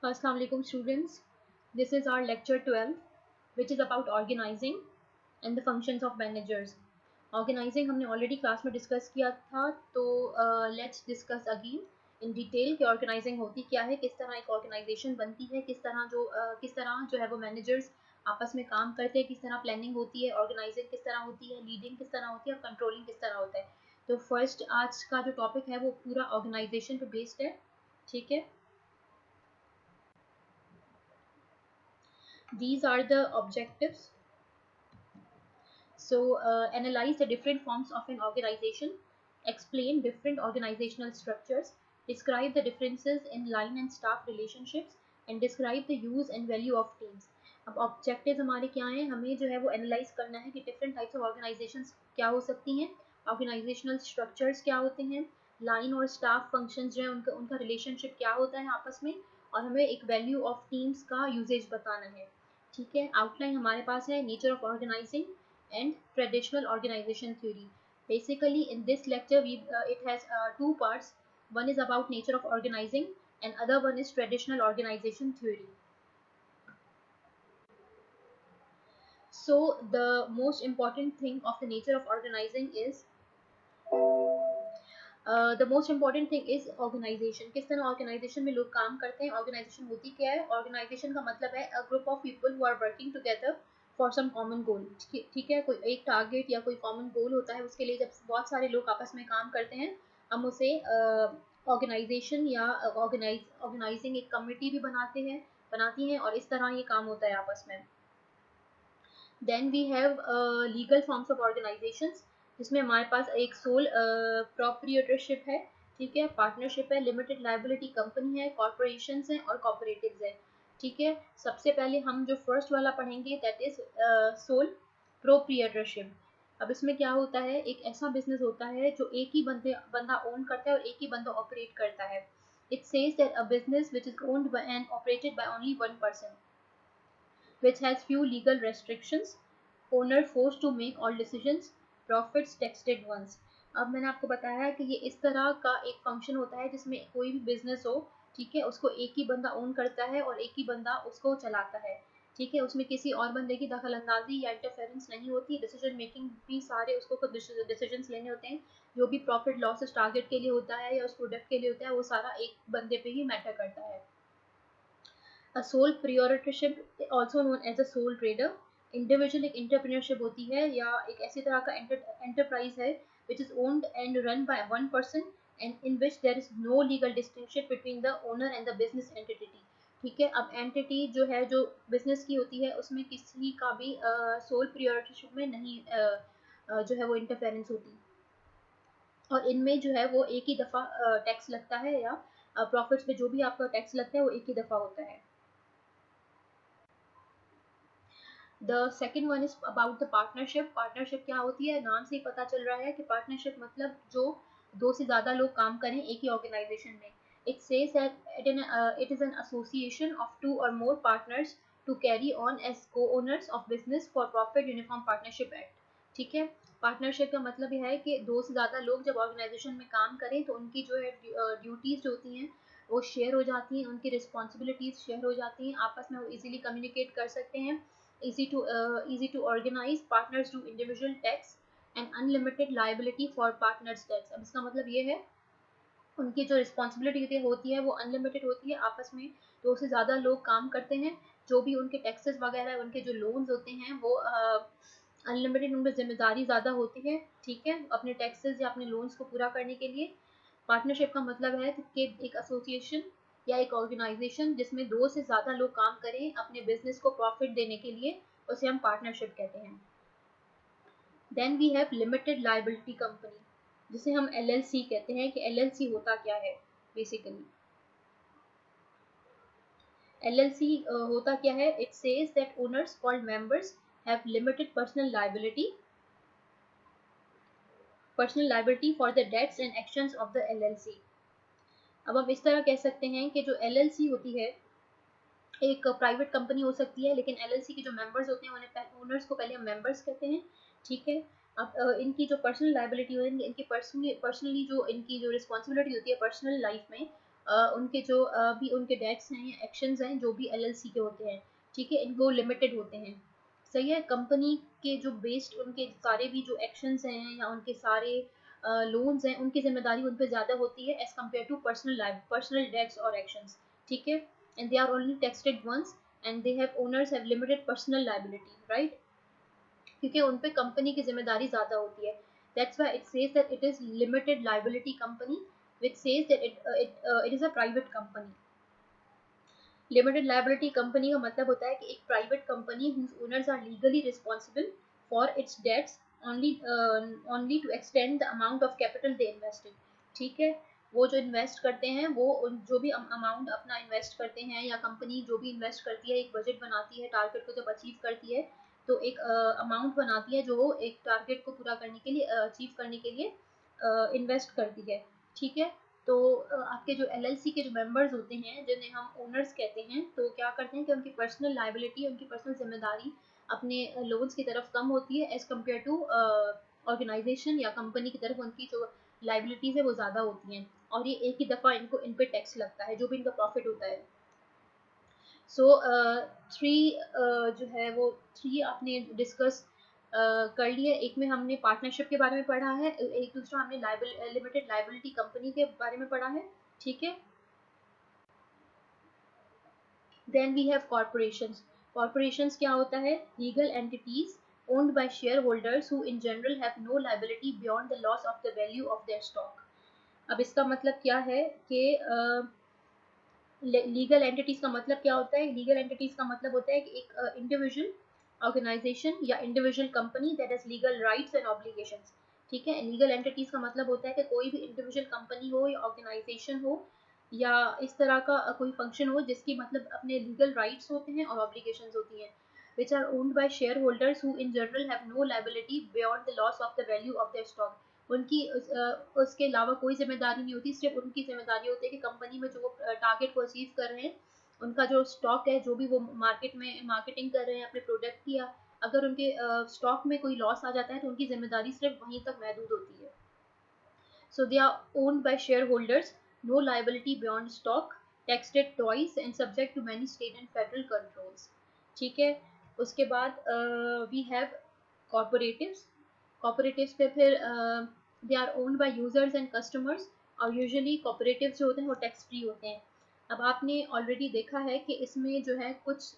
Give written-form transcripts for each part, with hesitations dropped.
Assalamu alaikum students. This is our lecture 12 which is about organizing and the functions of managers. Organizing हमने already class में discuss किया था तो let's discuss again in detail कि organizing होती क्या है, किस तरह एक organization बनती है, किस तरह जो है वो managers आपस में काम करते हैं, किस तरह planning होती है, organizing किस तरह होती है, leading किस तरह होती है और controlling किस तरह होता है. तो first आज का जो topic है वो पूरा organization पे based है. ठीक है. These are the objectives. So analyze the different forms of an organization, explain different organizational structures, describe the differences in line and staff relationships, and describe the use and value of teams. अब objectives हमारे क्या हैं, हमें जो है वो analyze करना है कि different types of organizations क्या हो सकती हैं, organizational structures क्या होते हैं, line और staff functions जो है उनका relationship क्या होता है आपस में, और हमें एक value of teams का usage बताना है. ठीक है. आउटलाइन हमारे पास है nature of organising and traditional organisation theory. Basically in this lecture it has two parts. One is about nature of organizing and other one is traditional organization theory. So the most important thing of the nature of organizing is the most important thing is organisation. किस तरह organisation में लोग काम करते हैं. Organisation होती क्या है. ऑर्गेनाइजेशन का मतलब है a group of people who are working together for some common goal. ठीक है. कोई एक टारगेट या कोई कॉमन गोल होता है, उसके लिए जब बहुत सारे लोग आपस में काम करते हैं हम उसे ऑर्गेनाइजेशन या ऑर्गेनाइजिंग एक कमिटी भी बनाती हैं और इस तरह ये काम होता है आपस में. Then we have legal forms of organisations, जिसमें हमारे पास एक सोल प्रोप्रिएटरशिप है. ठीक है. पार्टनरशिप है, लिमिटेड लायबिलिटी कंपनी है, कॉर्पोरेशंस हैं और कॉपरेटिव्स हैं. ठीक है. सबसे पहले हम जो फर्स्ट वाला पढ़ेंगे दैट इज सोल प्रोप्रिएटरशिप. अब इसमें क्या होता है, एक ऐसा बिजनेस होता है जो एक ही बंदा ओन करता है और एक ही बंदा ऑपरेट करता है. It says that a business which is owned by and operated by only one person which has few legal restrictions, owner forced to make all decisions, profits taxed once. अब मैंने आपको बताया कि ये इस तरह का एक फंक्शन होता है जिसमें कोई भी बिजनेस हो, ठीक है, उसको एक ही बंदा ओन करता है और एक ही बंदा उसको चलाता है. ठीक है. उसमें किसी और बंदे की दखल अंदाजी या इंटरफेरेंस नहीं होती. डिसीजन मेकिंग भी सारे उसको खुद डिसीजन लेने होते हैं. जो भी प्रॉफिट लॉसेस टारगेट के लिए होता है या उस प्रोडक्ट के लिए होता है वो सारा एक बंदे पे ही मैटर करता है. A sole proprietorship also known as a sole trader. Individual एक एंटरप्रेन्योरशिप होती है या एक ऐसी तरह का एंटरप्राइज है which is owned and run by one person and in which there is no legal distinction between the owner and the business entity. ठीक है. अब एंटिटी जो है जो बिजनेस की होती है उसमें किसी का भी सोल प्रियोरिटीशिप में नहीं जो है वो इंटरफेरेंस होती. और इनमें जो है वो एक ही दफ़ा टैक्स लगता है या प्रॉफिट्स पे जो भी आपका टैक्स लगता है वो एक ही दफ़ा होता है. The second one is about the partnership. Partnership क्या होती है, नाम से ही पता चल रहा है कि पार्टनरशिप मतलब जो दो से ज़्यादा लोग काम करें एक ही ऑर्गेनाइजेशन में. It says that it is an association of two और more partners to carry on as co owners of business for profit uniform partnership act. ठीक है. पार्टनरशिप का मतलब यह है कि दो से ज़्यादा लोग जब ऑर्गेनाइजेशन में काम करें तो उनकी जो है ड्यूटीज़ जो होती हैं वो शेयर हो जाती हैं, उनकी रिस्पॉन्सिबिलिटीज़ शेयर हो जाती हैं, आपस में वो इजीली कम्युनिकेट कर सकते हैं. Easy to organize. Partners do individual tax and unlimited liability for partners tax. अब इसका मतलब ये है उनकी जो रिस्पॉन्सिबिलिटी होती है वो अनलिमिटेड होती है. आपस में दो से ज़्यादा लोग काम करते हैं. जो भी उनके टैक्सेस वगैरह उनके जो लोन्स होते हैं वो अनलिमिटेड, उन पर जिम्मेदारी ज़्यादा होती है. ठीक है. अपने टैक्सेस या अपने लोन्स को पूरा करने के लिए. पार्टनरशिप का मतलब है कि एक एसोसिएशन या एक ऑर्गेनाइजेशन जिसमें दो से ज़्यादा लोग काम करें अपने बिजनेस को प्रॉफिट देने के लिए, उसे हम पार्टनरशिप कहते हैं. Then we have limited liability company, जिसे हम एलएलसी कहते हैं. कि एलएलसी होता क्या है. बेसिकली एलएलसी होता क्या है. It says that owners called members have limited personal liability for the debts and actions of the LLC. अब हम इस तरह कह सकते हैं कि जो एलएलसी होती है एक प्राइवेट कंपनी हो सकती है, लेकिन एलएलसी के जो मेंबर्स होते हैं उन्हें ओनर्स को पहले हम मेंबर्स कहते हैं. ठीक है. अब इनकी जो पर्सनल लायबिलिटी होती है, इनकी पर्सनली जो इनकी जो रिस्पॉन्सिबिलिटी होती है पर्सनल लाइफ में, उनके जो भी उनके डेट्स हैं या एक्शंस हैं जो भी एलएलसी के होते हैं, ठीक है, इनको लिमिटेड होते हैं। सही है। कंपनी के जो बेस्ड उनके सारे भी जो एक्शंस हैं या उनके सारे लोन्स हैं, उनकी जिम्मेदारी उन पर ज़्यादा होती है as compare to personal debts और एक्शंस, ठीक है। And they are only taxed once and they have owners have limited personal liability, right, क्योंकि उन पे कंपनी की जिम्मेदारी ज़्यादा होती है। That's why it says that it is limited liability company, which says that it is a private company. Limited liability company का मतलब होता है कि एक private company whose owners are legally responsible for its debts only to extend the amount of capital they invested, ठीक है। वो जो इन्वेस्ट करते हैं वो जो भी अमाउंट अपना इन्वेस्ट करते हैं या कंपनी जो भी इन्वेस्ट करती है, एक बजट बनाती है, टारगेट को जब अचीव करती है तो एक अमाउंट बनाती है जो वो एक टारगेट को पूरा करने के लिए अचीव करने के लिए इन्वेस्ट करती है, ठीक है। तो आपके जो एलएलसी के जो मेंबर्स होते हैं जिन्हें हम ओनर्स कहते हैं, तो क्या करते हैं कि उनकी पर्सनल लाइबिलिटी, उनकी पर्सनल जिम्मेदारी अपने लोन्स की तरफ कम होती है एज कम्पेयर टू ऑर्गेनाइजेशन या कंपनी की तरफ उनकी जो लाइबिलिटीज़ है वो ज़्यादा होती हैं, और ये एक ही दफ़ा इनको इन पे टैक्स लगता है जो भी इनका प्रॉफिट होता है। सो थ्री जो है वो थ्री आपने डिस्कस कर लिया। एक में हमने पार्टनरशिप के बारे में पढ़ा है, एक दूसरा हमने लिमिटेड लाइबिलिटी कंपनी के बारे में पढ़ा है, ठीक है। Then we have corporations. Corporations क्या होता है? Legal entities owned by share holders who in general have no liability beyond the loss of the value of their stock. अब इसका मतलब क्या है कि लीगल एंटिटीज का मतलब क्या होता है? लीगल एंटिटीज का मतलब होता है कि एक इंडिविजुअल ऑर्गेनाइजेशन या individual company that has legal rights and obligations, ठीक है। लीगल एंटिटीज का मतलब होता है कि कोई भी इंडिविजुअल कंपनी हो या ऑर्गेनाइजेशन हो या इस तरह का कोई फंक्शन हो जिसकी मतलब अपने लीगल राइट्स होते हैं और ऑब्लिगेशंस होती हैं, which are owned by shareholders who in general have no liability beyond the loss of the value of their stock। उनकी उसके अलावा कोई जिम्मेदारी नहीं होती, सिर्फ उनकी जिम्मेदारी होती है कि कंपनी में जो टारगेट को अचीव कर रहे हैं, उनका जो स्टॉक है, जो भी वो मार्केट में मार्केटिंग कर रहे हैं अपने प्रोडक्ट की, या अगर उनके स्टॉक में कोई लॉस आ जाता है तो उनकी जिम्मेदारी सिर्फ वहीं तक महदूद होती है। So they are owned by share holders, no liability beyond stock, taxed twice and subject to many state and federal controls, ठीक है। उसके बाद वी हैव कॉर्पोरेटिव्स। कॉर्पोरेटिव्स पे फिर they are owned by users and customers, और usually cooperatives जो होते हैं वो टैक्स फ्री होते हैं। अब आपने ऑलरेडी देखा है कि इसमें जो है कुछ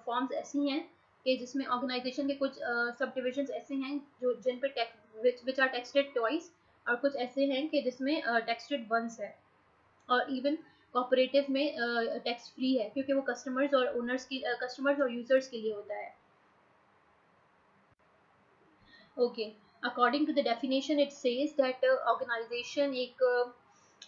फॉर्म्स ऐसी हैं कि जिसमें ऑर्गेनाइजेशन के कुछ सब डिविजन्स ऐसे हैं जो जिन पे tax which are taxed twice, और कुछ ऐसे हैं कि जिसमें टैक्सड वंस है, और इवन कॉपरेटिव में टैक्स फ्री है क्योंकि वो कस्टमर्स और ओनर्स की कस्टमर्स और यूजर्स के लिए होता है। Okay, according to the definition it says that organisation एक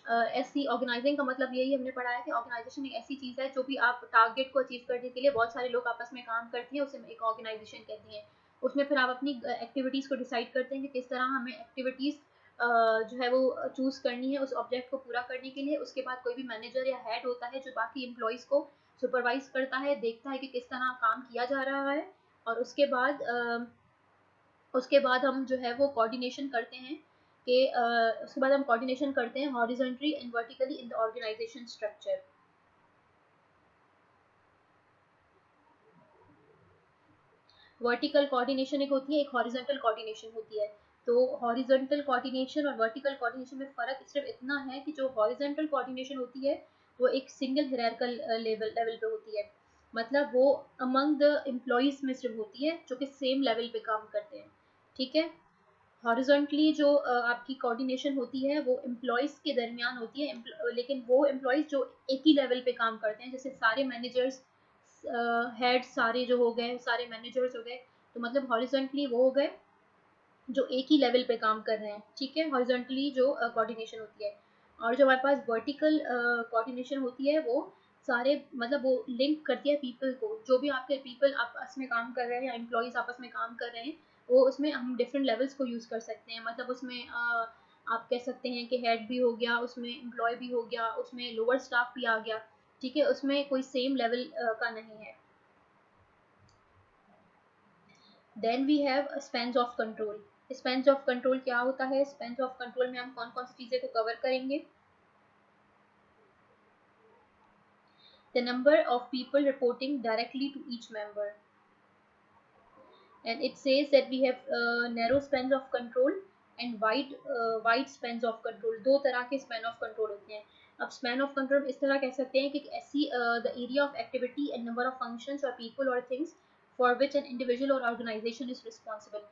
ऐसी, ऑर्गेनाइजिंग का मतलब यही हमने पढ़ा है कि ऑर्गेनाइजेशन एक ऐसी चीज़ है जो भी आप टारगेट को अचीव करने के लिए बहुत सारे लोग आपस में काम करते हैं, उसे एक ऑर्गेनाइजेशन कहते हैं। उसमें फिर आप अपनी एक्टिविटीज़ को डिसाइड करते हैं कि किस तरह हमें एक्टिविटीज़ जो है वो चूज़ करनी है उस ऑब्जेक्ट को पूरा करने के लिए। उसके बाद कोई भी मैनेजर या हेड होता है जो बाकी एम्प्लॉयज़ को सुपरवाइज करता है, देखता है कि किस तरह काम किया जा रहा है, और उसके बाद हम जो है वो कोऑर्डिनेशन करते हैं कि उसके बाद हम कोऑर्डिनेशन करते हैं horizontally and vertically in the organisation structure. Vertical coordination एक होती है, एक हॉरिजॉन्टल कोऑर्डिनेशन होती है। तो हॉरिजॉन्टल कोऑर्डिनेशन और वर्टिकल कोऑर्डिनेशन में फ़र्क सिर्फ इतना है कि जो हॉरिजॉन्टल कोऑर्डिनेशन होती है वो एक सिंगल हायरार्किकल लेवल पे होती है, मतलब वो अमंग द एम्प्लॉयज़ में सिर्फ होती है जो कि सेम लेवल पे काम करते हैं, ठीक है। हॉरिजॉन्टली जो आपकी कोऑर्डिनेशन होती है वो एम्प्लॉयज़ के दरमियान होती है, लेकिन वो एम्प्लॉयज़ जो एक ही लेवल पे काम करते हैं, जैसे सारे मैनेजर्स हेड सारे जो हो गए, सारे मैनेजर्स हो गए, तो मतलब हॉरिजॉन्टली वो हो गए जो एक ही लेवल पे काम कर रहे हैं, ठीक है। हॉरिजॉन्टली जो कोऑर्डिनेशन होती है, और जो हमारे पास वर्टिकल कोऑर्डिनेशन होती है वो सारे मतलब वो लिंक करती है पीपल को, जो भी आपके पीपल आपस में काम कर रहे हैं या एम्प्लॉयज़ आपस में काम कर रहे हैं, वो उसमें हम डिफरेंट लेवल्स को यूज़ कर सकते हैं। मतलब उसमें आप कह सकते हैं कि हेड भी हो गया, उसमें एम्प्लॉय भी हो गया, उसमें लोअर स्टाफ भी आ गया, ठीक है, उसमें कोई सेम लेवल का नहीं है। Then we have spans of control. Spans of control क्या होता है? स्पैन्स ऑफ कंट्रोल में हम कौन कौन सी चीज़ें को कवर करेंगे? the number of people reporting directly to each member. And it says that we have narrow spans of control and wide spans of control. दो तरह के span of control होते हैं. अब span of control इस तरह कह सकते हैं कि ऐसी the area of activity and number of functions or people or things for which an individual or organization is responsible.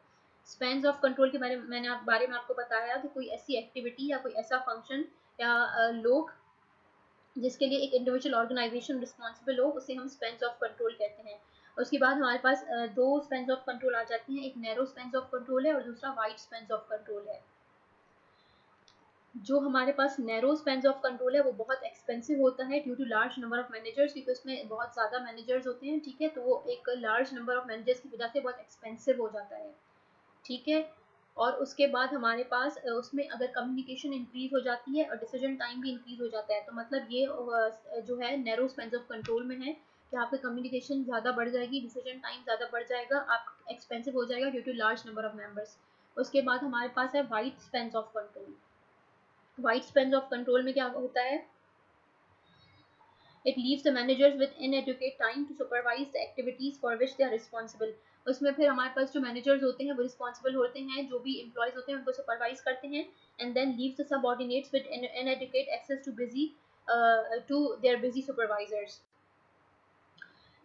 Spans of control के बारे में आपको बताया कि कोई ऐसी एक्टिविटी या कोई ऐसा फंक्शन या लोग जिसके लिए एक इंडिविजुअल ऑर्गेनाइजेशन रिस्पॉन्सिबल हो, उसे हम स्पेन्स ऑफ कंट्रोल कहते हैं. उसके बाद हमारे पास दो स्पेन्स ऑफ कंट्रोल आ जाती हैं. एक नैरो स्पेन्स ऑफ कंट्रोल है और दूसरा वाइड स्पेन्स ऑफ कंट्रोल है. जो हमारे पास नैरो स्पेन्स ऑफ कंट्रोल है वो बहुत एक्सपेंसिव होता है due to large number of managers, क्योंकि उसमें बहुत ज़्यादा मैनेजर्स होते हैं. ठीक है, तो वो एक लार्ज नंबर ऑफ मैनेजर्स की वजह से बहुत एक्सपेंसिव हो जाता है. ठीक है, और उसके बाद हमारे पास उसमें अगर कम्युनिकेशन इंक्रीज हो जाती है और डिसीजन टाइम भी इंक्रीज हो जाता है, तो मतलब ये जो है नैरो स्पेन्स ऑफ कंट्रोल में है कि आपकी कम्युनिकेशन ज़्यादा बढ़ जाएगी, डिसीजन टाइम ज़्यादा बढ़ जाएगा, आप एक्सपेंसिव हो जाएगा due to large number of members. उसके बाद हमारे पास है wide spans of control. Wide spans of control में क्या होता है? It leaves the managers with inadequate time to supervise the activities for which they are responsible. उसमें फिर हमारे पास जो मैनेजर्स होते हैं वो रिस्पॉन्सिबल होते हैं, जो भी एम्प्लॉयज होते हैं उनको सुपरवाइज करते हैं, and then leaves the subordinates with inadequate access to their busy supervisors.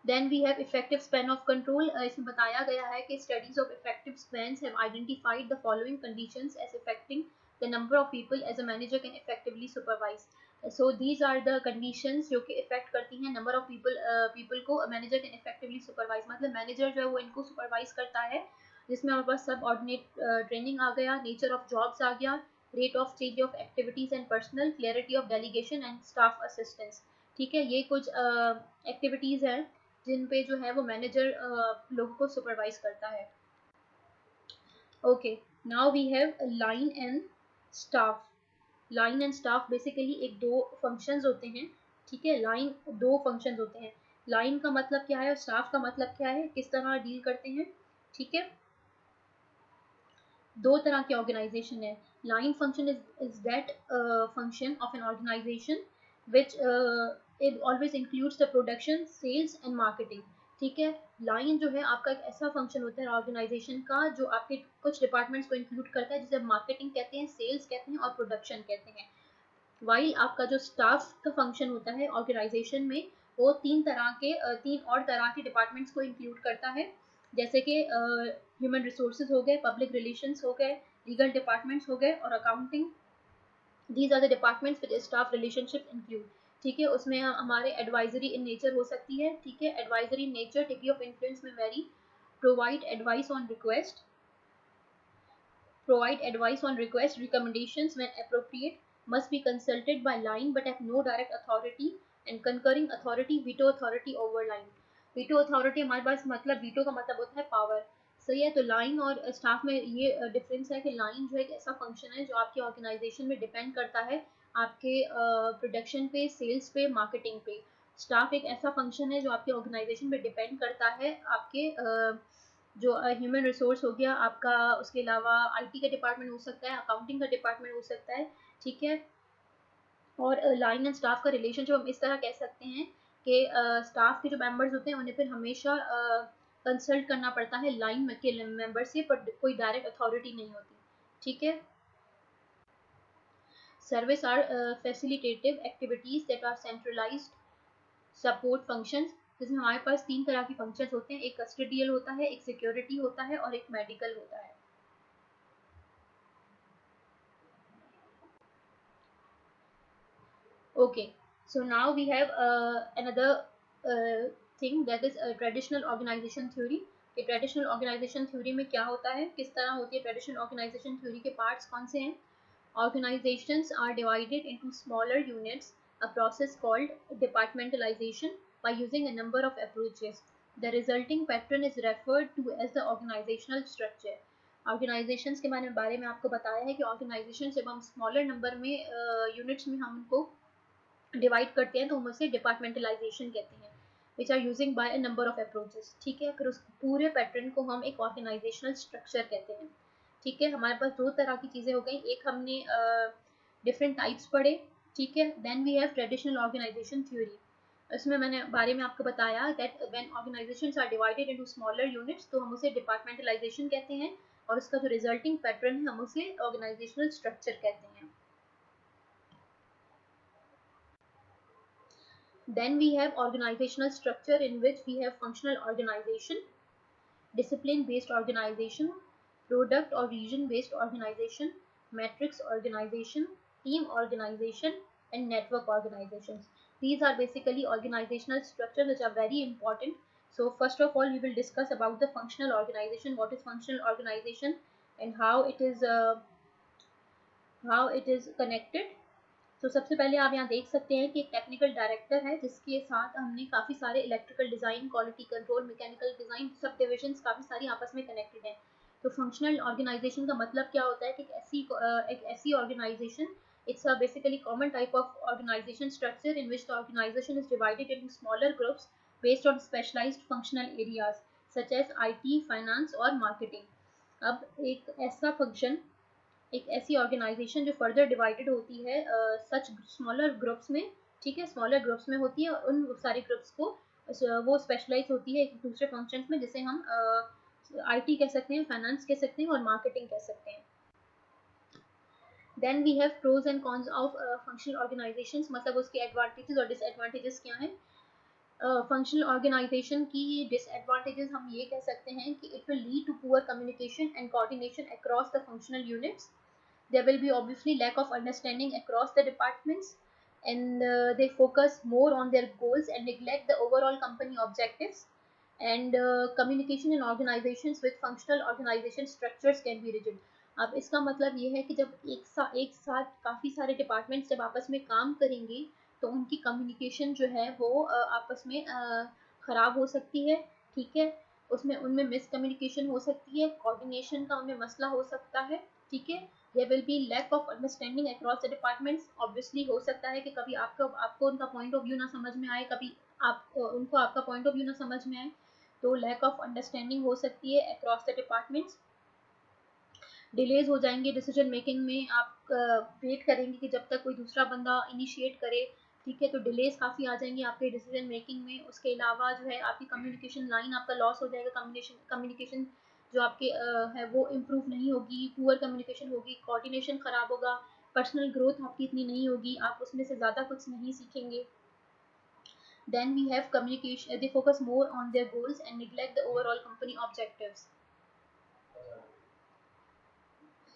Then we have effective span of control. इसमें बताया गया है कि studies of effective spans have identified the following conditions as affecting the number of people as a manager can effectively supervise. So these are the conditions जो कि effect करती हैं number of people को मैनेजर कैन इफेक्टिवली सुपरवाइज. मतलब manager जो है वो इनको सुपरवाइज करता है, जिसमें हमारे पास सब ऑर्डिनेट ट्रेनिंग आ गया, नेचर ऑफ जॉब्स आ गया, rate of change of activities and personal, clarity of delegation and staff assistance. ठीक है, ये कुछ एक्टिविटीज हैं जिन पे जो है वो मैनेजर लोगों को सुपरवाइज करता है. Okay, now we have line and staff. Line and staff basically एक दो फंक्शंस होते हैं. ठीक है, लाइन दो फंक्शंस होते हैं. लाइन का मतलब क्या है और स्टाफ का मतलब क्या है, किस तरह डील करते हैं. ठीक है, दो तरह के ऑर्गेनाइजेशन है. Line function is that function of an organisation which it always includes the production, sales and marketing. ठीक है, लाइन जो है आपका एक ऐसा फंक्शन होता है ऑर्गेनाइजेशन का जो आपके कुछ डिपार्टमेंट्स को इंक्लूड करता है, जिसे मार्केटिंग कहते हैं, सेल्स कहते हैं और प्रोडक्शन कहते हैं. वाइल आपका जो स्टाफ का फंक्शन होता है ऑर्गेनाइजेशन में, वो तीन और तरह के डिपार्टमेंट्स को इंक्लूड करता है, जैसे कि ह्यूमन रिसोर्सेज हो गए, पब्लिक रिलेशंस हो गए, लीगल डिपार्टमेंट्स हो गए और accounting. These are the departments with staff relationship include. ठीक है, उसमें हमारे एडवाइजरी इन नेचर हो सकती है. ठीक है, advisory in nature, degree of influence में vary, provide advice on request, recommendations when appropriate, must be consulted by line but have no direct authority, and concurring authority, veto authority over line. veto authority हमारे पास मतलब veto का मतलब होता है power. सही है, तो लाइन और स्टाफ में ये डिफरेंस है कि लाइन जो एक ऐसा फंक्शन है जो आपके ऑर्गेनाइजेशन में डिपेंड करता है आपके प्रोडक्शन पे, सेल्स पे, मार्केटिंग पे. स्टाफ एक ऐसा फंक्शन है जो आपके ऑर्गेनाइजेशन पे डिपेंड करता है आपके जो ह्यूमन रिसोर्स हो गया आपका, उसके अलावा आईटी का डिपार्टमेंट हो सकता है, अकाउंटिंग का डिपार्टमेंट हो सकता है. ठीक है, और लाइन एंड स्टाफ का रिलेशनशिप हम इस तरह कह सकते हैं कि स्टाफ के जो मेंबर्स होते हैं उन्हें फिर हमेशा कंसल्ट करना पड़ता है लाइन के मेंबर से, पर कोई डायरेक्ट अथॉरिटी नहीं होती. ठीक है, service are facilitative activities that are centralised support functions. जिसमें हमारे पास तीन तरह के फंक्शंस होते हैं, एक कस्टडियल होता है, एक सिक्योरिटी होता है और एक मेडिकल होता है. Okay, so now we have another thing, that is traditional organization theory. कि ट्रेडिशनल ऑर्गेनाइजेशन थ्योरी में क्या होता है, किस तरह होती है ट्रेडिशनल ऑर्गेनाइजेशन थ्योरी के पार्ट्स कौन से हैं. Organizations are divided into smaller units, a process called departmentalization, by using a number of approaches. The resulting pattern is referred to as the organizational structure. Organisations के बारे में आपको बताया है कि ऑर्गेनाइजेशन जब हम स्मॉलर नंबर में यूनिट्स में हम उनको डिवाइड करते हैं तो हम उसे डिपार्टमेंटलाइजेशन कहते हैं, which are using by a number of approaches. ठीक है, फिर उस पूरे पैटर्न को हम एक ऑर्गेनाइजेशनल स्ट्रक्चर कहते हैं. ठीक है, हमारे पास दो तरह की चीज़ें हो गई, एक हमने डिफरेंट टाइप्स पढ़े. ठीक है, then we have traditional organisation theory. इसमें मैंने बारे में आपको बताया that when organisations are divided into smaller units तो हम उसे डिपार्टमेंटलाइजेशन कहते हैं, और उसका जो रिजल्टिंग पैटर्न है हम उसे ऑर्गेनाइजेशनल स्ट्रक्चर कहते हैं. Then we have organizational structure in which we have functional organization, discipline based organization, product or region based organization, matrix organization, team organization, and network organizations. These are basically organizational structures which are very important. So first of all we will discuss about the functional organization, what is functional organization and how it is connected. तो सबसे पहले आप यहाँ देख सकते हैं कि एक टेक्निकल डायरेक्टर है जिसके साथ हमने काफ़ी सारे electrical design, quality control, mechanical design, सब डिविजन्स काफ़ी सारी आपस में कनेक्टेड हैं. तो फंक्शनल ऑर्गेनाइजेशन का मतलब क्या होता है कि एक ऐसी organisation, it's a basically common type of organisation structure in which the organisation is divided into smaller groups based on specialised functional areas such as IT, finance और मार्केटिंग. अब एक ऐसी ऑर्गेनाइजेशन जो फर्दर डिवाइडेड होती है सच smaller groups में, ठीक है, स्मॉलर ग्रुप्स में होती है, और उन सारे ग्रुप्स को वो स्पेशलाइज होती है एक दूसरे फंक्शंस में, जिसे हम आईटी कह सकते हैं, फाइनेंस कह सकते हैं और मार्केटिंग कह सकते हैं. Then we have pros and cons of functional organisations, मतलब उसके एडवांटेजेस और डिसएडवांटेजेस क्या हैं. फंक्शनल ऑर्गेनाइजेशन की डिसएडवांटेजेस हम ये कह सकते हैं कि it will lead to poor communication and coordination across the functional units. There will be obviously lack of understanding across the departments, and they focus more on their goals and neglect the overall company objectives. And communication in organizations with functional organization structures can be rigid. अब इसका मतलब ये है कि जब एक साथ काफ़ी सारे डिपार्टमेंट्स जब आपस में काम करेंगे तो उनकी कम्युनिकेशन जो है वो आपस में ख़राब हो सकती है, ठीक है, उसमें उनमें मिसकम्युनिकेशन हो सकती है, कोऑर्डिनेशन का उनमें मसला हो सकता है, ठीक है. There will be lack of understanding across the departments. Obviously हो सकता है कि कभी आपको उनका पॉइंट ऑफ व्यू ना समझ में आए, कभी उनको आपका पॉइंट ऑफ व्यू ना समझ में आए, तो लैक ऑफ अंडरस्टैंडिंग हो सकती है अक्रॉस द डिपार्टमेंट्स. डिलेज हो जाएंगे डिसीजन मेकिंग में, आप वेट करेंगे कि जब तक कोई दूसरा बंदा इनिशिएट करे, ठीक है, तो डिलेज काफ़ी आ जाएंगी आपके डिसीजन मेकिंग में. उसके अलावा जो है आपकी कम्युनिकेशन लाइन आपका लॉस हो जाएगा, कम्युनिकेशन जो आपके है वो इम्प्रूव नहीं होगी, पुअर कम्युनिकेशन होगी, कोऑर्डिनेशन ख़राब होगा, पर्सनल ग्रोथ आपकी इतनी नहीं होगी, आप उसमें से ज़्यादा कुछ नहीं सीखेंगे. Then we have communication, they focus more on their goals and neglect the overall company objectives.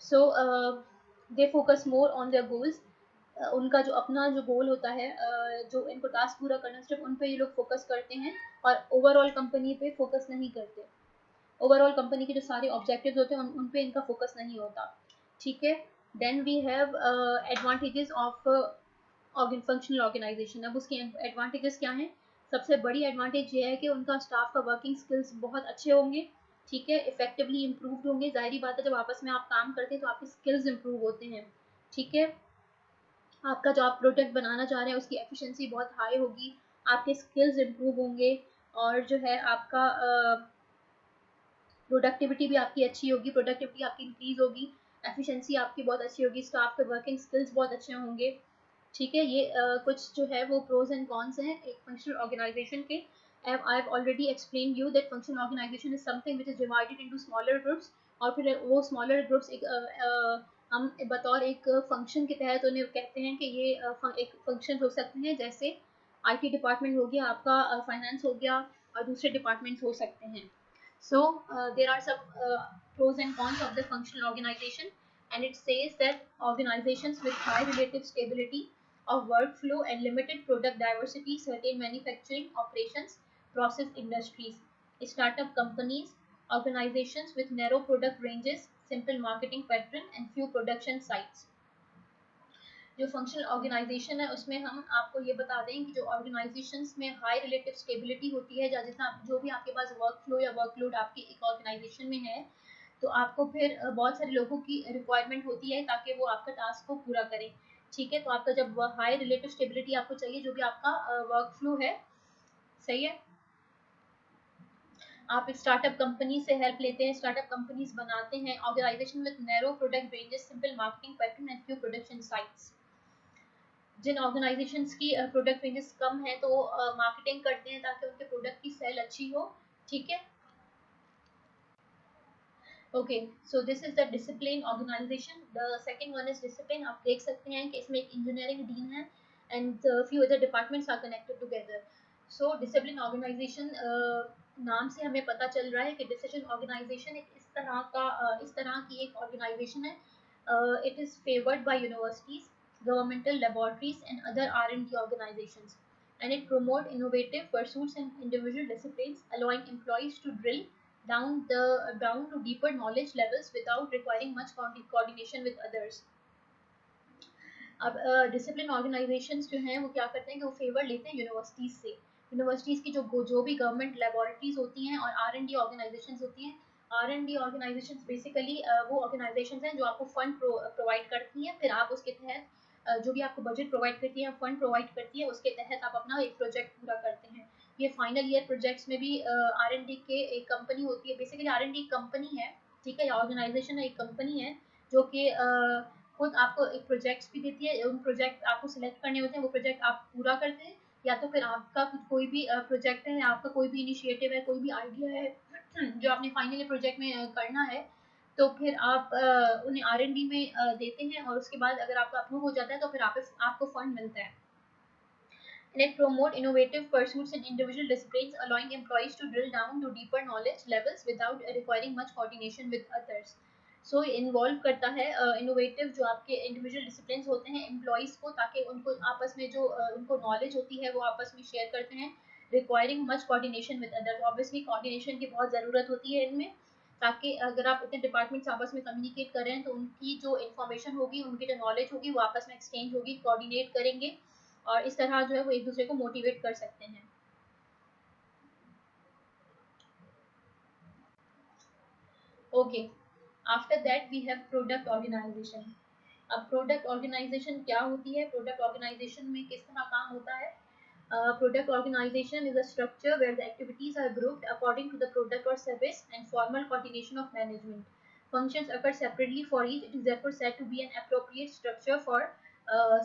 So they focus more on their goals. उनका जो अपना जो गोल होता है, जो इनको टास्क पूरा करना, सिर्फ उन पे ये लोग फोकस करते हैं और ओवरऑल कंपनी पे फोकस नहीं करते. ओवरऑल कंपनी के जो सारे ऑब्जेक्टिव्स होते हैं उन पे इनका फोकस नहीं होता, ठीक है. Then we have advantages of functional organisation. अब उसके एडवांटेजेस क्या हैं. सबसे बड़ी एडवांटेज ये है कि उनका स्टाफ का वर्किंग स्किल्स बहुत अच्छे होंगे, ठीक है, इफेक्टिवली इम्प्रूव्ड होंगे. जाहिर बात है जब आपस में आप काम करते हैं तो आपके स्किल्स इम्प्रूव होते हैं, ठीक है. आपका जो आप प्रोडक्ट बनाना चाह रहे हैं उसकी एफिशिएंसी बहुत हाई होगी, आपके स्किल्स इम्प्रूव होंगे, और जो है आपका प्रोडक्टिविटी भी आपकी अच्छी होगी, प्रोडक्टिविटी आपकी इंक्रीज होगी, एफिशिएंसी आपकी बहुत अच्छी होगी, स्टाफ के वर्किंग स्किल्स बहुत अच्छे होंगे, ठीक है. ये कुछ जो है वो प्रोज एंड कॉन्स हैं एक फंक्शनल ऑर्गेनाइजेशन के. I have already explained you that functional organization is something which is divided into smaller groups, और फिर वो smaller groups हम बतौर एक फंक्शन के तहत उन्हें कहते हैं कि ये एक फंक्शन हो सकते हैं, जैसे आईटी डिपार्टमेंट हो गया आपका, फाइनेंस हो गया, और दूसरे डिपार्टमेंट्स हो सकते हैं. So there are some pros and cons of the functional organization, and it says that organizations with high relative stability of workflow and limited product diversity, certain manufacturing operations, process industries, startup companies, organizations with narrow product ranges, simple marketing pattern, and few production sites. जो functional organisation है उसमें हम आपको ये बता दें कि जो ऑर्गेनाइजेशंस में हाई रिलेटिव स्टेबिलिटी होती है, या जितना जो भी आपके पास वर्क फ्लो या वर्कलोड आपके एक ऑर्गेनाइजेशन में है, तो आपको फिर बहुत सारे लोगों की रिक्वायरमेंट होती है ताकि वो आपका टास्क को पूरा करें, ठीक है. तो आपका जब हाई रिलेटिव स्टेबिलिटी आपको चाहिए, जो भी आपका वर्क फ्लो है, सही है, आप एक स्टार्टअप कंपनी से हेल्प लेते हैं, स्टार्टअप कंपनीज बनाते हैं, organisation with narrow product ranges, simple marketing pattern and few production sites. जिन ऑर्गेनाइजेशंस की प्रोडक्ट रेंजेस कम है तो मार्केटिंग करते हैं ताकि उनके प्रोडक्ट की सेल अच्छी हो, ठीक है। Okay, so this is the discipline organisation. The second one is discipline. आप देख सकते हैं कि इसमें एक इंजीनियरिंग डीन है and few other departments are connected together. So discipline organisation, नाम से हमें पता चल रहा है कि डिसीजन ऑर्गेनाइजेशन एक इस तरह की एक ऑर्गेनाइजेशन है। It is favoured by universities, governmental laboratories and other R&D organizations, and it promote innovative pursuits and individual disciplines, allowing employees to drill down to deeper knowledge levels without requiring much coordination with others. अब discipline organisations जो हैं वो क्या करते हैं कि वो favour लेते हैं यूनिवर्सिटीज़ से। यूनिवर्सिटीज़ की जो भी गवर्नमेंट लेबोरेटरीज होती हैं और R&D ऑर्गेनाइजेशंस होती हैं। R&D ऑर्गेनाइजेशंस बेसिकली वो ऑर्गेनाइजेशंस हैं जो आपको फंड प्रोवाइड करती हैं, फिर आप उसके तहत जो भी आपको बजट प्रोवाइड करती है, फंड प्रोवाइड करती है, उसके तहत आप अपना एक प्रोजेक्ट पूरा करते हैं। ये फाइनल ईयर प्रोजेक्ट्स में भी R&D के एक कंपनी होती है, बेसिकली R&D कंपनी है, ठीक है, या ऑर्गेनाइजेशन है, एक कंपनी है जो कि खुद आपको एक प्रोजेक्ट्स भी देती है। उन प्रोजेक्ट आपको सिलेक्ट करने होते हैं, वो प्रोजेक्ट आप पूरा करते हैं, या तो फिर आपका कुछ कोई भी प्रोजेक्ट है, आपका कोई भी इनिशिएटिव है, कोई भी आइडिया है जो आपने फाइनली प्रोजेक्ट में करना है, तो फिर आप उन्हें R&D में देते हैं और उसके बाद अगर आपका अप्रूव हो जाता है तो फिर आपको फंड मिलता है। And it promote innovative pursuits in individual disciplines, allowing employees to drill down to deeper knowledge levels without requiring much coordination with others. So involve करता है इनोवेटिव जो आपके इंडिविजुअल डिसिप्लिन होते हैं एम्प्लॉयज़ को, ताकि उनको आपस में जो उनको नॉलेज होती है वो आपस में शेयर करते हैं, requiring much coordination with other. Obviously coordination की बहुत ज़रूरत होती है इनमें, ताकि अगर आप इतने डिपार्टमेंट्स आपस में कम्युनिकेट कर रहे हैं तो उनकी जो इन्फॉर्मेशन होगी, उनकी जो नॉलेज होगी वो आपस में एक्सचेंज होगी, कोऑर्डिनेट करेंगे और इस तरह जो है वो एक दूसरे को मोटिवेट कर सकते हैं। Okay, after that we have product organization. अब प्रोडक्ट ऑर्गेनाइजेशन क्या होती है, प्रोडक्ट ऑर्गेनाइजेशन में किस तरह काम होता है। Product organisation is a structure where the activities are grouped according to the product और service and formal coordination of management functions occur separately for each. It is therefore said to be an appropriate structure for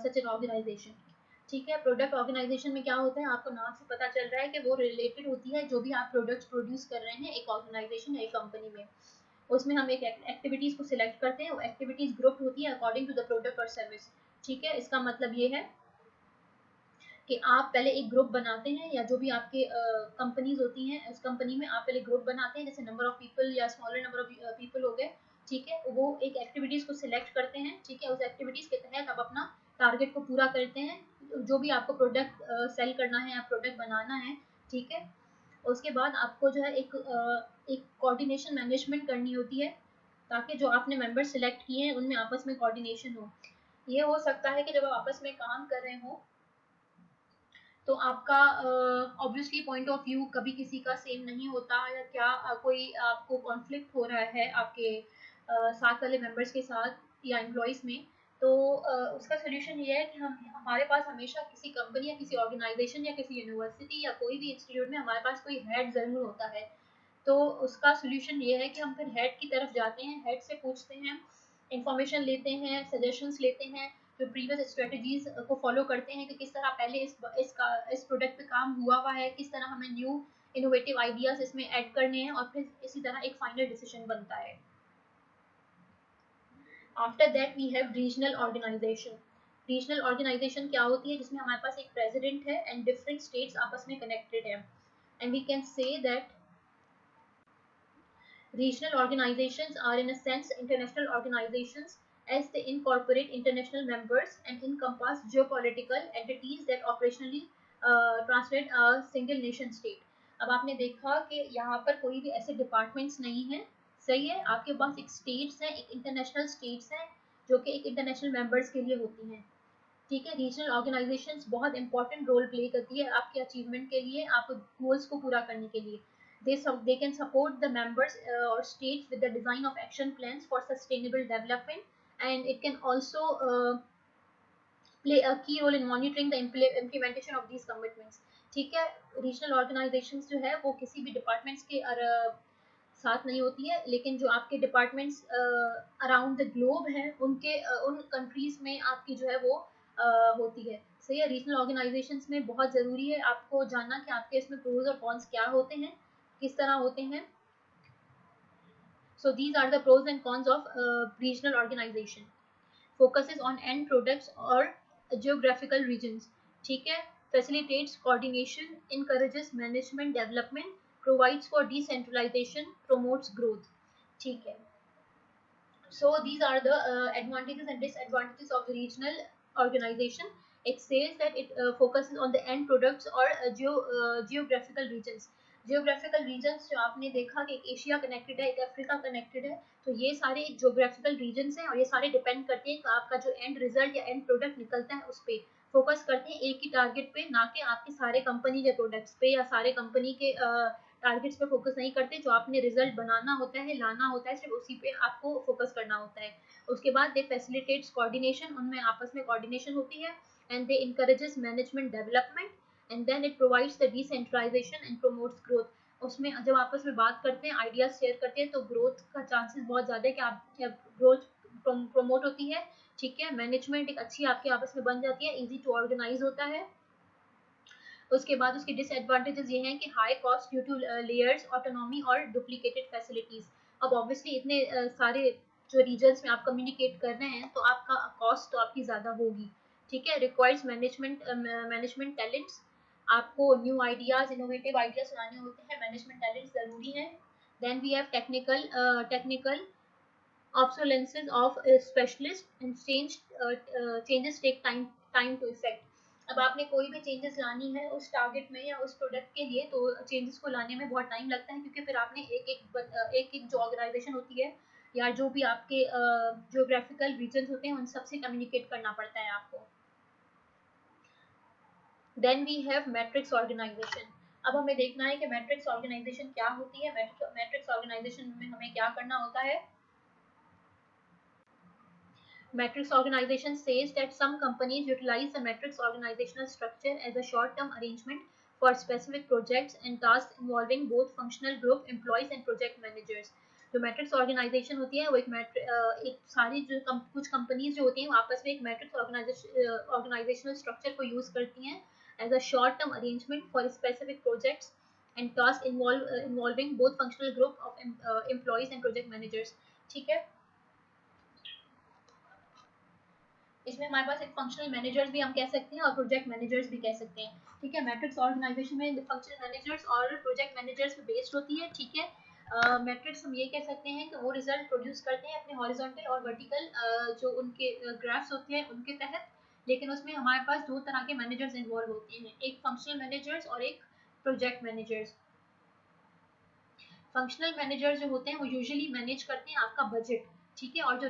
such an organization. ठीक है, product organisation में क्या होता है, आपको नाम से पता चल रहा है कि वो रिलेटेड होती है जो भी आप प्रोडक्ट्स प्रोड्यूस कर रहे हैं एक ऑर्गेनाइजेशन या एक कंपनी में। उसमें हम एक एक्टिविटीज़ को सिलेक्ट करते हैं, वो एक्टिविटीज़ ग्रुप होती है अकॉर्डिंग टू द प्रोडक्ट और सर्विस। ठीक है, इसका मतलब ये है कि आप पहले एक ग्रुप बनाते हैं, या जो भी आपके कंपनीज होती हैं उस कंपनी में आप पहले ग्रुप बनाते हैं, जैसे नंबर ऑफ पीपल या स्मॉलर नंबर ऑफ पीपल हो गए। ठीक है, वो एक एक्टिविटीज़ को सिलेक्ट करते हैं, ठीक है, उस एक्टिविटीज़ के तहत आप अपना टारगेट को पूरा करते हैं, जो भी आपको प्रोडक्ट सेल करना है या प्रोडक्ट बनाना है। ठीक है, उसके बाद आपको जो है एक कोऑर्डिनेशन मैनेजमेंट करनी होती है, ताकि जो आपने मेंबर सिलेक्ट किए हैं उनमें आपस में कोऑर्डिनेशन हो। ये हो सकता है कि जब आप आपस में काम कर रहे हो तो आपका ऑब्वियसली पॉइंट ऑफ व्यू कभी किसी का सेम नहीं होता, या क्या कोई आपको कॉन्फ्लिक्ट हो रहा है आपके साथ वाले मेंबर्स के साथ या एम्प्लॉयज़ में, तो उसका सोल्यूशन ये है कि हम हमारे पास हमेशा किसी कंपनी या किसी ऑर्गेनाइजेशन या किसी यूनिवर्सिटी या कोई भी इंस्टीट्यूट में हमारे पास कोई हेड ज़रूर होता है। तो उसका सोल्यूशन ये है कि हम फिर हेड की तरफ जाते हैं, हेड से पूछते हैं, इंफॉर्मेशन लेते हैं, सजेशंस लेते हैं, जो प्रीवियस स्ट्रेटजीज को फॉलो करते हैं कि किस तरह पहले इस प्रोडक्ट पे काम हुआ है, किस तरह हमें न्यू इनोवेटिव आइडियाज इसमें ऐड करने हैं, और फिर इसी तरह एक फाइनल डिसीजन बनता है। After that we have regional organization. Regional organization क्या होती है, जिसमें हमारे पास एक प्रेसिडेंट है एंड डिफरेंट स्टेट्स आपस में कनेक्टेड है, and we can say that regional organizations are in a sense international organizations, as they incorporate international members and encompass geopolitical entities that operationally translate a single nation state. अब आपने देखा कि यहाँ पर कोई भी ऐसे डिपार्टमेंट्स नहीं हैं, सही है, आपके पास एक स्टेट्स हैं, एक इंटरनेशनल स्टेट्स हैं जो कि एक इंटरनेशनल मेंबर्स के लिए होती हैं। ठीक है, रीजनल ऑर्गेनाइजेशंस बहुत इंपॉर्टेंट रोल प्ले करती है आपके अचीवमेंट के लिए, आपको गोल्स को पूरा करने के लिए। They can support the members or states with the design of action plans for sustainable development, and it can also play a key role in monitoring the implementation of these commitments. ठीक है, regional organisations जो है वो किसी भी departments के साथ नहीं होती है, लेकिन जो आपके डिपार्टमेंट्स अराउंड द ग्लोब हैं उनके उन कंट्रीज में आपकी जो है वो होती है। सही है, रीजनल ऑर्गेनाइजेशंस में बहुत ज़रूरी है आपको जानना कि आपके इसमें प्रोज और कॉन्स क्या होते हैं, किस तरह होते हैं। So these are the pros and cons of regional organization. Focuses on end products or geographical regions. ठीक है, facilitates coordination, encourages management development, provides for decentralization, promotes growth. ठीक है, so these are the advantages and disadvantages of the regional organization. It says that it focuses on the end products or geographical regions. Geographical regions जो आपने देखा कि एक Asia connected है, एक Africa connected है, तो ये सारे जियोग्राफिकल रीजन्स हैं और ये सारे डिपेंड करते हैं कि आपका जो एंड रिजल्ट या एंड प्रोडक्ट निकलता है उस पर फोकस करते हैं, एक ही टारगेट पे, ना कि आपके सारे कंपनी के प्रोडक्ट्स पे या सारे कंपनी के टारगेट्स पे फोकस नहीं करते। जो आपने रिजल्ट बनाना होता है, लाना होता है, सिर्फ उसी पे आपको फोकस करना होता है। उसके बाद दे फैसिलिटेट्स कोऑर्डिनेशन, उनमें आपस में कोऑर्डिनेशन होती है, and they encourages management development, and then it provides the decentralization and promotes growth. उसमें जब आपस में बात करते हैं, आइडियाज शेयर करते हैं, तो ग्रोथ का चांसेस बहुत ज़्यादा है कि आप ग्रोथ प्रमोट होती है। ठीक है, मैनेजमेंट एक अच्छी आपके आपस में बन जाती है, इजी टू ऑर्गेनाइज होता है। उसके बाद उसके डिसएडवांटेजेस ये हैं कि high cost due two layers, autonomy और डुप्लीकेटेड फैसिलिटीज। अब ऑब्वियसली इतने सारे जो रीजन्स में आप कम्युनिकेट कर रहे हैं, तो आपका कॉस्ट तो आपकी ज़्यादा होगी। ठीक है, रिक्वायर्स मैनेजमेंट टैलेंट्स, आपको न्यू आइडियाज, इनोवेटिव आइडियाज लाने होते हैं, मैनेजमेंट टैलेंट्स ज़रूरी है। Then we have technical obsolescence of specialist and changes take time to effect. अब आपने कोई भी चेंजेस लानी है उस टारगेट में या उस प्रोडक्ट के लिए, तो चेंजेस को लाने में बहुत टाइम लगता है, क्योंकि फिर आपने एक जो ऑर्गेनाइजेशन होती है या जो भी आपके जियोग्राफिकल रीजन होते हैं उन सबसे कम्युनिकेट करना पड़ता है आपको। Then we have matrix organization. अब हमें देखना है कि मैट्रिक्स ऑर्गेनाइजेशन क्या होती है। मैट्रिक्स ऑर्गेनाइजेशन में हमें क्या करना होता है। Matrix organization says that some companies utilize the matrix organizational structure as a short-term arrangement for specific projects and tasks involving both functional group employees and project managers. जो मैट्रिक्स ऑर्गेनाइजेशन होती है वो एक सारी जो कुछ कंपनीज जो होती हैं वो आपस में एक मैट्रिक्स ऑर्गेनाइजेशनल स्ट्रक्चर को यूज करती हैं as a short term arrangement for specific projects and task involving both functional group of employees and project managers. ठीक है, इसमें हमारे पास एक फंक्शनल मैनेजर्स भी हम कह सकते हैं और प्रोजेक्ट मैनेजर्स भी कह सकते हैं। ठीक है, मैट्रिक्स ऑर्गेनाइजेशन में फंक्शनल मैनेजर्स और प्रोजेक्ट मैनेजर्स पे बेस्ड होती है। ठीक है, मैट्रिक्स हम ये कह सकते हैं कि वो रिजल्ट प्रोड्यूस करते हैं अपने हॉरिजॉन्टल और वर्टिकल जो उनके ग्राफ्स होते हैं उनके तहत, लेकिन उसमें हमारे पास दो तरह के मैनेजर्स इन्वॉल्व होते हैं, एक फंक्शनल मैनेजर्स और एक प्रोजेक्ट मैनेजर्स। फंक्शनल मैनेजर जो होते हैं वो यूजुअली मैनेज करते हैं आपका बजट। ठीक है, और जो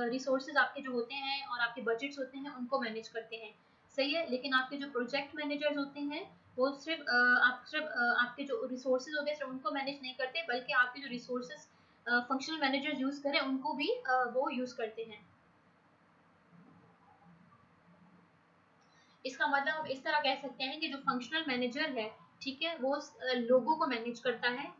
रिसोर्सेज आपके जो होते हैं और आपके बजट्स होते हैं उनको मैनेज करते हैं। सही है, लेकिन आपके जो प्रोजेक्ट मैनेजर्स होते हैं वो सिर्फ आपके जो रिसोर्सेज होते हैं सिर्फ उनको मैनेज नहीं करते, बल्कि आपके जो रिसोर्सेज फंक्शनल मैनेजर्स यूज करें उनको भी वो यूज करते हैं। इसका मतलब हम इस तरह कह सकते हैं कि जो फंक्शनल मैनेजर है, ठीक है, वो लोगों को मैनेज करता है,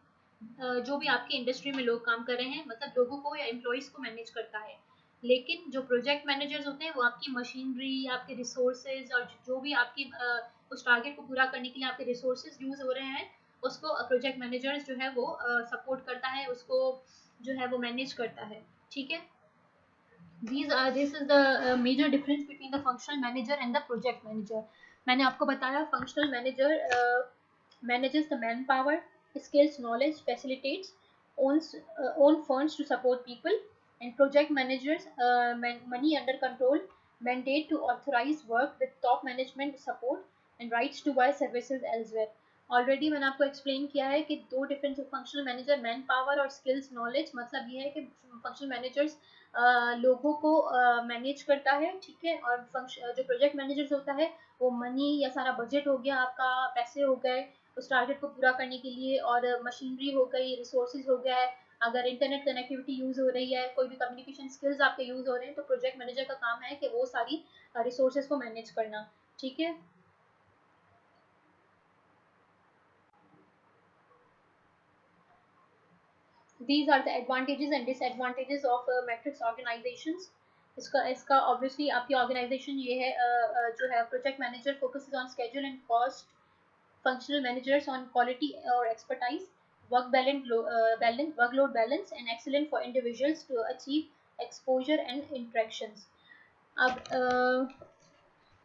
जो भी आपकी इंडस्ट्री में लोग काम कर रहे हैं, मतलब लोगों को या एम्प्लॉयज को मैनेज करता है। लेकिन जो प्रोजेक्ट मैनेजर्स होते हैं वो आपकी मशीनरी, आपके रिसोर्सेज और जो भी आपकी उस टारगेट को पूरा करने के लिए आपके रिसोर्सेज यूज हो रहे हैं उसको प्रोजेक्ट मैनेजर्स जो है वो सपोर्ट करता है, उसको जो है वो मैनेज करता है। ठीक है, this is the major difference between the functional manager and the project manager. मैंने आपको बताया functional manager manages the manpower, skills, knowledge, facilitates, own funds to support people, and project managers money under control, mandate to authorize work with top management support, and rights to buy services elsewhere. Already मैंने आपको explain किया है कि दो difference functional manager, man power और skills knowledge. मतलब ये है कि फंक्शनल मैनेजर्स लोगों को मैनेज करता है। ठीक है, और जो प्रोजेक्ट मैनेजर्स होता है वो मनी या सारा बजट हो गया आपका, पैसे हो गए उस टारगेट को पूरा करने के लिए, और मशीनरी हो गई, रिसोर्सेज हो गया है, अगर इंटरनेट कनेक्टिविटी यूज हो रही है, कोई भी कम्युनिकेशन स्किल्स आपके यूज हो रहे हैं, तो प्रोजेक्ट मैनेजर का काम है कि वो सारी रिसोर्सेज को मैनेज करना। ठीक है, these are the advantages and disadvantages of matrix organizations. इसका इसका ऑब्वियसली आपकी ऑर्गेनाइजेशन ये है, जो है project manager focuses on schedule and cost, functional managers on quality or expertise, workload balance, and excellent for individuals to achieve exposure and interactions. अब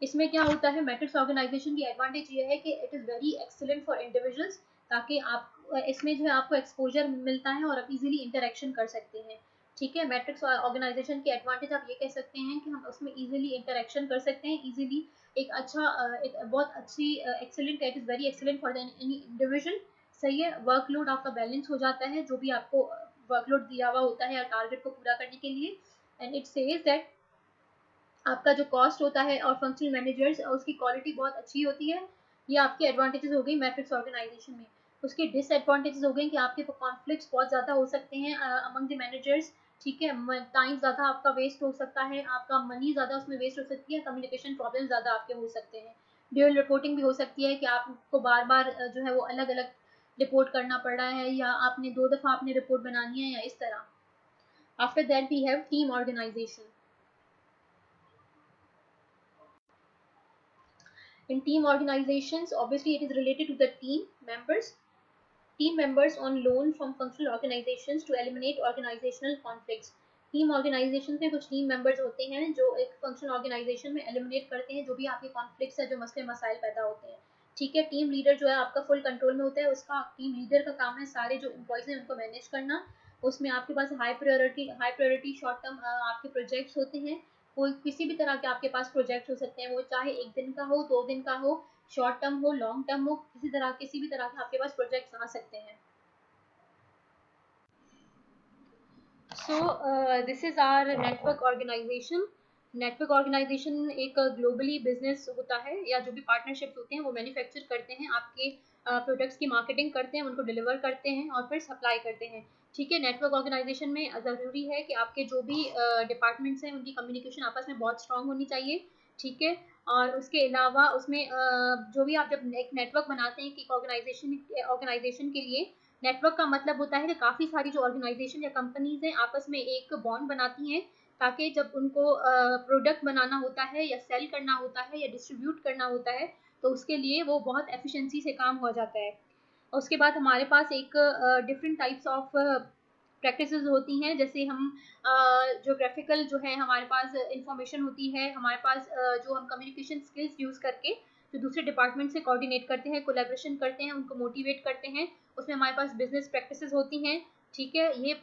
इसमें क्या होता है, मैट्रिक्स ऑर्गेनाइजेशन की एडवांटेज ये है कि it is very excellent for individuals, ताकि आप इसमें जो है आपको एक्सपोजर मिलता है और आप इजीली इंटरेक्शन कर सकते हैं। ठीक है, मैट्रिक्स ऑर्गेनाइजेशन की एडवांटेज आप ये कह सकते हैं कि हम उसमें इजीली इंटरेक्शन कर सकते हैं, इजीली एक अच्छा एक बहुत अच्छी excellent, it is very excellent for any individual. सही है, वर्कलोड आपका बैलेंस हो जाता है, जो भी आपको वर्कलोड दिया हुआ होता है टारगेट को पूरा करने के लिए। एंड इट सेज दैट आपका जो कॉस्ट होता है और फंक्शनल मैनेजर्स उसकी क्वालिटी बहुत अच्छी होती है। ये आपके एडवांटेजेस हो गई मैट्रिक्स ऑर्गेनाइजेशन में। उसके डिसएडवांटेजेस हो गई कि आपके कॉन्फ्लिक्ट्स बहुत ज़्यादा हो सकते हैं अमंग द मैनेजर्स। ठीक है, टाइम ज़्यादा आपका वेस्ट हो सकता है, आपका मनी ज़्यादा उसमें वेस्ट हो सकती है, कम्युनिकेशन प्रॉब्लम ज़्यादा आपके हो सकते हैं, ड्यूअल रिपोर्टिंग भी हो सकती है कि आपको बार बार जो है वो अलग अलग रिपोर्ट करना पड़ रहा है, या आपने 2 दफ़ा आपने रिपोर्ट बनानी है, या इस तरह। After that we have team organization. In team organizations, obviously it is related to the team members on loan from functional organizations to eliminate organizational conflicts. Team organization में कुछ टीम मेंबर्स होते हैं जो एक फंक्शन ऑर्गेनाइजेशन में eliminate करते हैं जो भी आपके कॉन्फ्लिक्ट्स है, जो मसले मसाइल पैदा होते हैं। ठीक है, टीम लीडर जो है आपका फुल कंट्रोल में होता है, उसका टीम लीडर का काम है सारे जो एम्प्लॉयज हैं उनको मैनेज करना। उसमें आपके पास हाई प्रायोरिटी शॉर्ट टर्म आपके प्रोजेक्ट्स होते हैं। कोई किसी भी तरह के आपके पास प्रोजेक्ट हो सकते हैं, वो चाहे 1 दिन का हो, 2 दिन का हो, शॉर्ट टर्म हो, लॉन्ग टर्म हो, किसी भी तरह के आपके पास प्रोजेक्ट्स आ सकते हैं। So this is our network organization. Network organization एक ग्लोबली बिजनेस होता है, या जो भी पार्टनरशिप्स होते हैं वो मैन्युफैक्चर करते हैं, आपके प्रोडक्ट्स की मार्केटिंग करते हैं, उनको डिलीवर करते हैं और फिर सप्लाई करते हैं। ठीक है, नेटवर्क ऑर्गेनाइजेशन में ज़रूरी है कि आपके जो भी डिपार्टमेंट्स हैं उनकी कम्युनिकेशन आपस में बहुत स्ट्रांग होनी चाहिए। ठीक है, और उसके अलावा उसमें जो भी आप जब एक नेटवर्क बनाते हैं कि ऑर्गेनाइजेशन के लिए, नेटवर्क का मतलब होता है कि काफ़ी सारी जो ऑर्गेनाइजेशन या कंपनीज हैं आपस में एक बॉन्ड बनाती हैं, ताकि जब उनको प्रोडक्ट बनाना होता है या सेल करना होता है या डिस्ट्रीब्यूट करना होता है, तो उसके लिए वो बहुत एफिशिएंसी से काम हो जाता है। उसके बाद हमारे पास एक डिफरेंट टाइप्स ऑफ प्रैक्टिसेस होती हैं, जैसे हम जोग्राफिकल जो है हमारे पास इंफॉर्मेशन होती है, हमारे पास जो हम कम्युनिकेशन स्किल्स यूज़ करके जो दूसरे डिपार्टमेंट से कोऑर्डिनेट करते हैं, कोलैबोरेशन करते हैं, उनको मोटिवेट करते हैं, उसमें हमारे पास बिजनेस प्रैक्टिसेस होती हैं। ठीक है, ये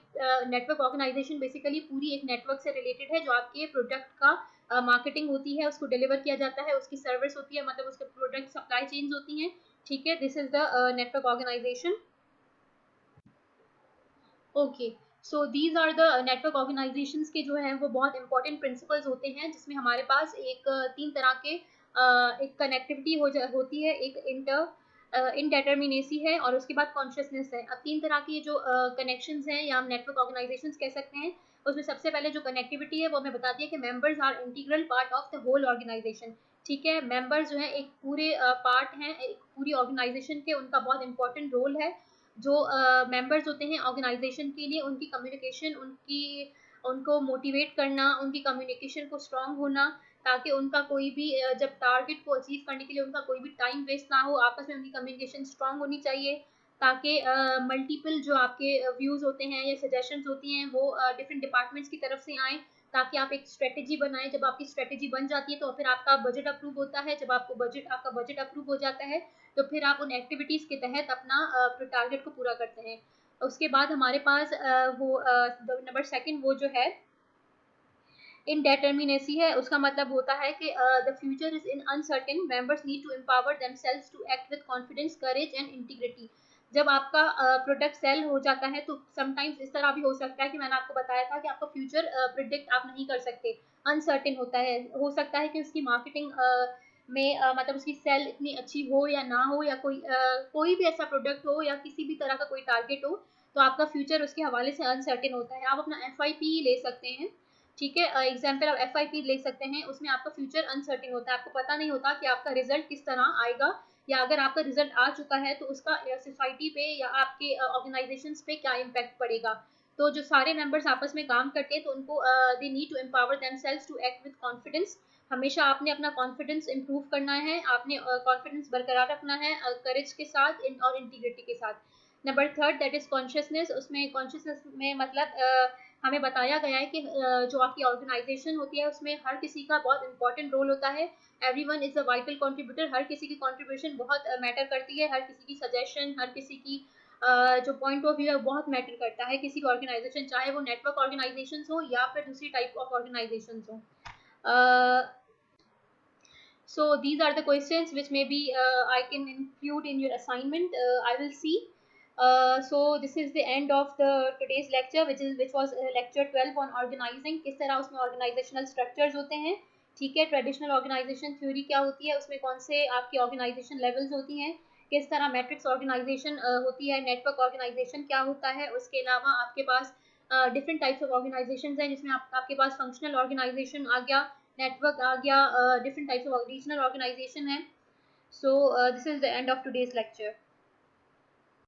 नेटवर्क ऑर्गेनाइजेशन बेसिकली पूरी एक नेटवर्क से रिलेटेड है, जो आपके प्रोडक्ट का मार्केटिंग होती है, उसको डिलीवर किया जाता है, उसकी सर्विस होती है, मतलब उसके प्रोडक्ट सप्लाई चेन्स होती हैं। ठीक है, this is the network organization. Okay, so these are the network organizations के जो हैं वो बहुत इंपॉर्टेंट प्रिंसिपल्स होते हैं, जिसमें हमारे पास एक 3 तरह के एक कनेक्टिविटी होती है, एक इनडेटर्मिनेसी है, और उसके बाद कॉन्शियसनेस है। अब 3 तरह के जो कनेक्शंस हैं या हम नेटवर्क ऑर्गेनाइजेशंस कह सकते हैं, उसमें सबसे पहले जो कनेक्टिविटी है वो हमें बता दिया कि members are integral part of the whole organization. ठीक है, मेंबर्स जो है एक पूरे पार्ट हैं एक पूरी ऑर्गेनाइजेशन के, उनका बहुत इंपॉर्टेंट रोल है। जो मेंबर्स होते हैं ऑर्गेनाइजेशन के लिए, उनकी कम्युनिकेशन, उनको मोटिवेट करना, उनकी कम्युनिकेशन को स्ट्रांग होना, ताकि उनका कोई भी जब टारगेट को अचीव करने के लिए उनका कोई भी टाइम वेस्ट ना हो, आपस में उनकी कम्युनिकेशन स्ट्रांग होनी चाहिए, ताकि मल्टीपल जो आपके व्यूज़ होते हैं या सजेशंस होती हैं वो डिफरेंट डिपार्टमेंट्स की तरफ से आएँ, ताकि आप एक स्ट्रेटेजी बनाएं। जब आपकी स्ट्रेटेजी बन जाती है तो फिर आपका बजट अप्रूव होता है, जब आपका बजट अप्रूव हो जाता है तो फिर आप उन एक्टिविटीज़ के तहत अपना टारगेट को पूरा करते हैं। उसके बाद हमारे पास वो नंबर सेकंड वो जो है इनडेटर्मिनेसी है, उसका मतलब होता है कि the future is in uncertain, members need to empower themselves to act with confidence, courage and integrity. जब आपका प्रोडक्ट सेल हो जाता है तो समटाइम्स इस तरह भी हो सकता है कि मैंने आपको बताया था कि आपका फ्यूचर प्रिडिक्ट आप नहीं कर सकते, अनसर्टेन होता है। हो सकता है कि उसकी मार्केटिंग में मतलब उसकी सेल इतनी अच्छी हो या ना हो, या कोई भी ऐसा प्रोडक्ट हो या किसी भी तरह का कोई टारगेट हो, तो आपका फ्यूचर उसके हवाले से अनसर्टेन होता है। आप अपना FIP ले सकते हैं। ठीक है, एग्जाम्पल आप FIP ले सकते हैं, उसमें आपका फ्यूचर अनसर्टेन होता है, आपको पता नहीं होता कि आपका रिजल्ट किस तरह आएगा, या अगर आपका रिजल्ट आ चुका है तो उसका सोसाइटी पे या आपके ऑर्गेनाइजेशन पे क्या इम्पैक्ट पड़ेगा। तो जो सारे मेंबर्स आपस में काम करते हैं तो उनको they need to empower themselves to act with confidence. हमेशा आपने अपना कॉन्फिडेंस इंप्रूव करना है, आपने कॉन्फिडेंस बरकरार रखना है करेज के साथ और इंटीग्रिटी के साथ। Number third that is consciousness. उसमें कॉन्शियसनेस में मतलब हमें बताया गया है कि जो आपकी ऑर्गेनाइजेशन होती है उसमें हर किसी का बहुत इंपॉर्टेंट रोल होता है। Everyone is a vital contributor. हर किसी की कंट्रीब्यूशन बहुत मैटर करती है, हर किसी की सजेशन, हर किसी की जो पॉइंट ऑफ व्यू है बहुत मैटर करता है किसी भी ऑर्गेनाइजेशन, चाहे वो नेटवर्क ऑर्गेनाइजेशन हो या फिर दूसरी टाइप ऑफ ऑर्गेनाइजेशन हो। So these are the questions which maybe I can include in your assignment. I will see. So this is the end of the today's lecture, which was lecture 12 on organizing. किस तरह उसमें organizational structures होते हैं, ठीक है, traditional organisation theory क्या होती है, उसमें कौन से आपकी ऑर्गेनाइजेशन लेवल्स होती हैं, किस तरह मैट्रिक्स ऑर्गेनाइजेशन होती है, नेटवर्क ऑर्गेनाइजेशन क्या होता है। उसके अलावा आपके पास डिफरेंट टाइप्स ऑफ ऑर्गेनाइजेशन हैं जिसमें आपके पास फंक्शनल ऑर्गेनाइजेशन आ गया, नेटवर्क आ गया, different types of regional organisation है। So this is the end of today's lecture.